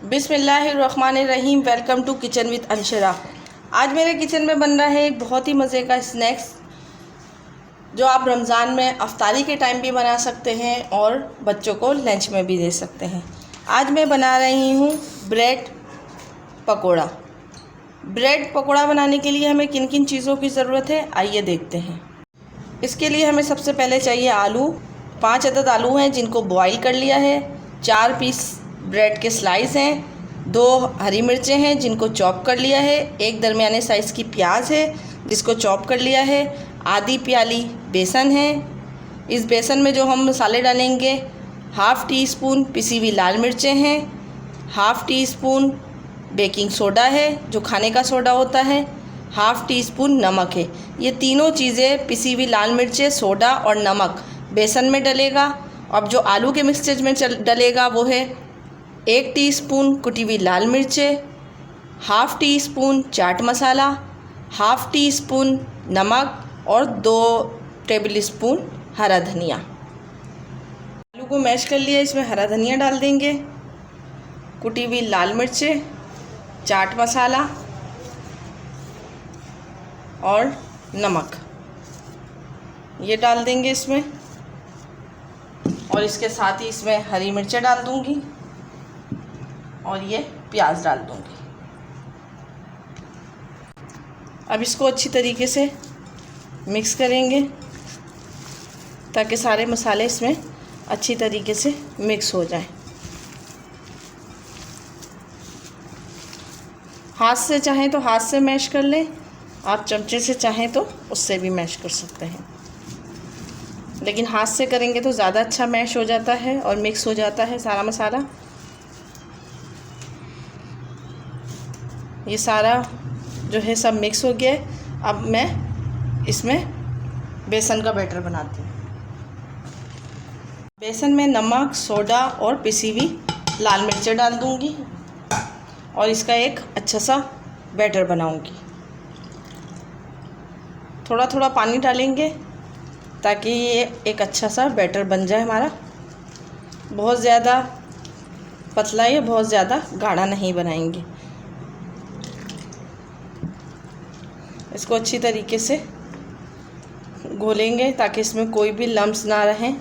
बिस्मिल्लाहिर्रहमानिर्रहीम। Welcome to kitchen with Anshara. आज मेरे किचन में बन रहा है एक बहुत ही मज़े का स्नैक्स जो आप रमज़ान में अफ्तारी के टाइम भी बना सकते हैं और बच्चों को लंच में भी दे सकते हैं। आज मैं बना रही हूँ ब्रेड पकोड़ा। ब्रेड पकोड़ा बनाने के लिए हमें किन किन चीज़ों की ज़रूरत है आइए देखते हैं। इसके लिए हमें सबसे पहले चाहिए आलू। 5 अदद आलू हैं जिनको बॉईल कर लिया है। 4 पीस ब्रेड के स्लाइस हैं। 2 हरी मिर्चें हैं जिनको चॉप कर लिया है। 1 दरमियाने साइज़ की प्याज है जिसको चॉप कर लिया है। आधी प्याली बेसन है। इस बेसन में जो हम मसाले डालेंगे, 1/2 टीस्पून पिसी हुई लाल मिर्चें हैं, 1/2 टीस्पून बेकिंग सोडा है जो खाने का सोडा होता है, 1/2 टीस्पून नमक है। ये तीनों चीज़ें पिसी हुई लाल मिर्चें, सोडा और नमक बेसन में डलेगा। अब जो आलू के मिक्सचर में डलेगा वो है 1 टीस्पून कुटी हुई लाल मिर्चें, 1/2 टीस्पून चाट मसाला, 1/2 टीस्पून नमक और 2 टेबल स्पून हरा धनिया। आलू को मैश कर लिया, इसमें हरा धनिया डाल देंगे, कुटी हुई लाल मिर्चें, चाट मसाला और नमक ये डाल देंगे इसमें। और इसके साथ ही इसमें हरी मिर्चें डाल दूंगी और ये प्याज डाल दूंगी। अब इसको अच्छी तरीके से मिक्स करेंगे ताकि सारे मसाले इसमें अच्छी तरीके से मिक्स हो जाएं। हाथ से चाहें तो हाथ से मैश कर लें, आप चमचे से चाहें तो उससे भी मैश कर सकते हैं, लेकिन हाथ से करेंगे तो ज़्यादा अच्छा मैश हो जाता है और मिक्स हो जाता है सारा मसाला। ये सारा जो है सब मिक्स हो गया है। अब मैं इसमें बेसन का बैटर बनाती हूँ। बेसन में नमक, सोडा और पिसी हुई लाल मिर्चें डाल दूँगी और इसका एक अच्छा सा बैटर बनाऊँगी। थोड़ा थोड़ा पानी डालेंगे ताकि ये एक अच्छा सा बैटर बन जाए हमारा। बहुत ज़्यादा पतला या बहुत ज़्यादा गाढ़ा नहीं बनाएंगे। इसको अच्छी तरीके से घोलेंगे ताकि इसमें कोई भी लम्स ना रहें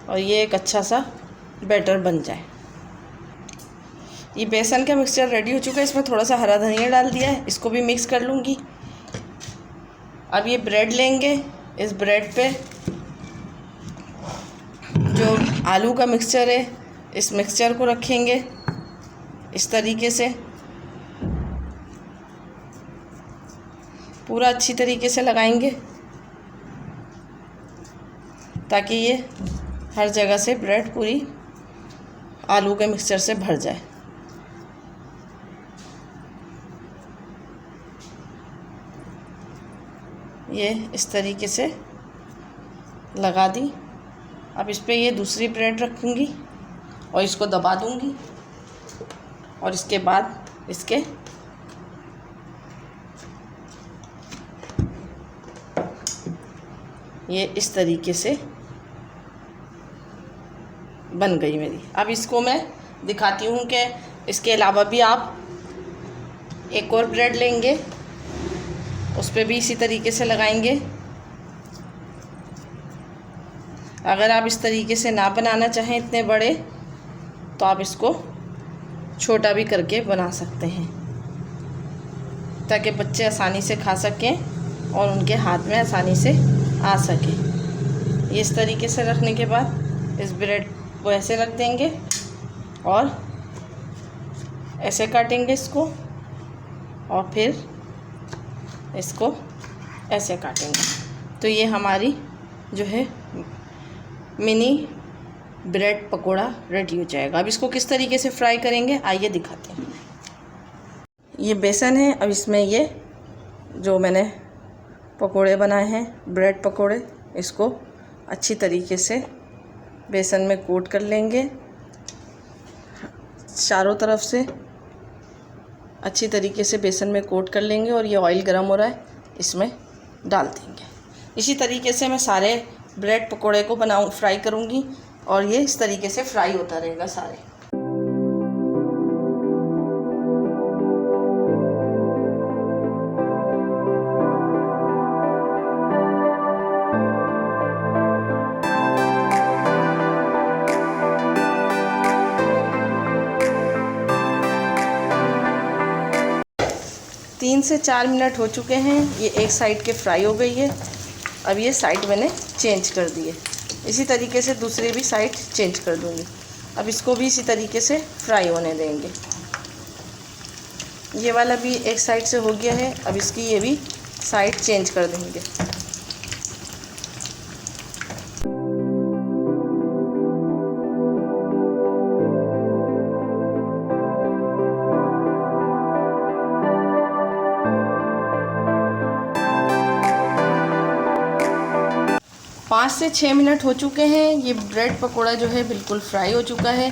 और ये एक अच्छा सा बैटर बन जाए। ये बेसन का मिक्सचर रेडी हो चुका है। इसमें थोड़ा सा हरा धनिया डाल दिया है, इसको भी मिक्स कर लूँगी। अब ये ब्रेड लेंगे, इस ब्रेड पे जो आलू का मिक्सचर है इस मिक्सचर को रखेंगे इस तरीके से। पूरा अच्छी तरीके से लगाएंगे ताकि ये हर जगह से ब्रेड पूरी आलू के मिक्सचर से भर जाए। ये इस तरीके से लगा दी। अब इस पे ये दूसरी ब्रेड रखूँगी और इसको दबा दूँगी और इसके बाद इसके ये इस तरीके से बन गई मेरी। अब इसको मैं दिखाती हूँ कि इसके अलावा भी आप एक और ब्रेड लेंगे, उस पर भी इसी तरीके से लगाएंगे। अगर आप इस तरीके से ना बनाना चाहें इतने बड़े तो आप इसको छोटा भी करके बना सकते हैं ताकि बच्चे आसानी से खा सकें और उनके हाथ में आसानी से आ सके। ये इस तरीके से रखने के बाद इस ब्रेड को ऐसे रख देंगे और ऐसे काटेंगे इसको और फिर इसको ऐसे काटेंगे। तो ये हमारी जो है मिनी ब्रेड पकोड़ा रेडी हो जाएगा। अब इसको किस तरीके से फ्राई करेंगे आइए दिखाते हैं। ये बेसन है, अब इसमें ये जो मैंने पकोड़े बनाए हैं ब्रेड पकोड़े, इसको अच्छी तरीके से बेसन में कोट कर लेंगे। चारों तरफ से अच्छी तरीके से बेसन में कोट कर लेंगे और ये ऑयल गर्म हो रहा है इसमें डाल देंगे। इसी तरीके से मैं सारे ब्रेड पकोड़े को फ्राई करूँगी और ये इस तरीके से फ्राई होता रहेगा सारे। 3 से 4 मिनट हो चुके हैं। ये एक साइड के फ्राई हो गई है। अब ये साइड मैंने चेंज कर दी है। इसी तरीके से दूसरी भी साइड चेंज कर दूँगी। अब इसको भी इसी तरीके से फ्राई होने देंगे। ये वाला भी एक साइड से हो गया है। अब इसकी ये भी साइड चेंज कर देंगे। पाँच से 6 मिनट हो चुके हैं। ये ब्रेड पकोड़ा जो है बिल्कुल फ्राई हो चुका है।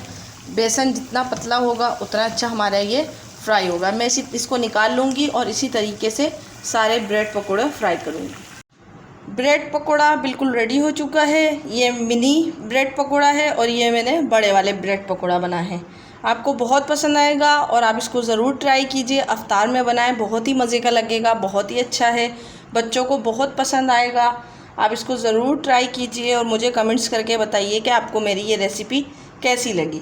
बेसन जितना पतला होगा उतना अच्छा हमारा ये फ्राई होगा। मैं इसको निकाल लूँगी और इसी तरीके से सारे ब्रेड पकोड़ा फ्राई करूँगी। ब्रेड पकोड़ा बिल्कुल रेडी हो चुका है। ये मिनी ब्रेड पकोड़ा है और ये मैंने बड़े वाले ब्रेड पकोड़ा बनाए हैं। आपको बहुत पसंद आएगा और आप इसको ज़रूर ट्राई कीजिए। अफ्तार में बनाएं, बहुत ही मज़े का लगेगा, बहुत ही अच्छा है, बच्चों को बहुत पसंद आएगा। आप इसको ज़रूर ट्राई कीजिए और मुझे कमेंट्स करके बताइए कि आपको मेरी ये रेसिपी कैसी लगी।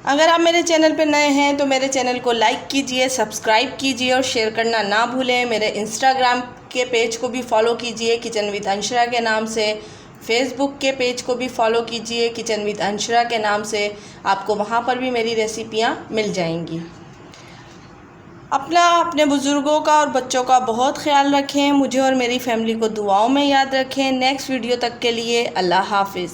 अगर आप मेरे चैनल पर नए हैं तो मेरे चैनल को लाइक कीजिए, सब्सक्राइब कीजिए और शेयर करना ना भूलें। मेरे इंस्टाग्राम के पेज को भी फॉलो कीजिए किचन विद अंशरा के नाम से। फेसबुक के पेज को भी फॉलो कीजिए किचन विद अंशरा के नाम से। आपको वहाँ पर भी मेरी रेसिपियाँ मिल जाएंगी। अपने बुज़ुर्गों का और बच्चों का बहुत ख्याल रखें। मुझे और मेरी फैमिली को दुआओं में याद रखें। नेक्स्ट वीडियो तक के लिए अल्लाह हाफिज़।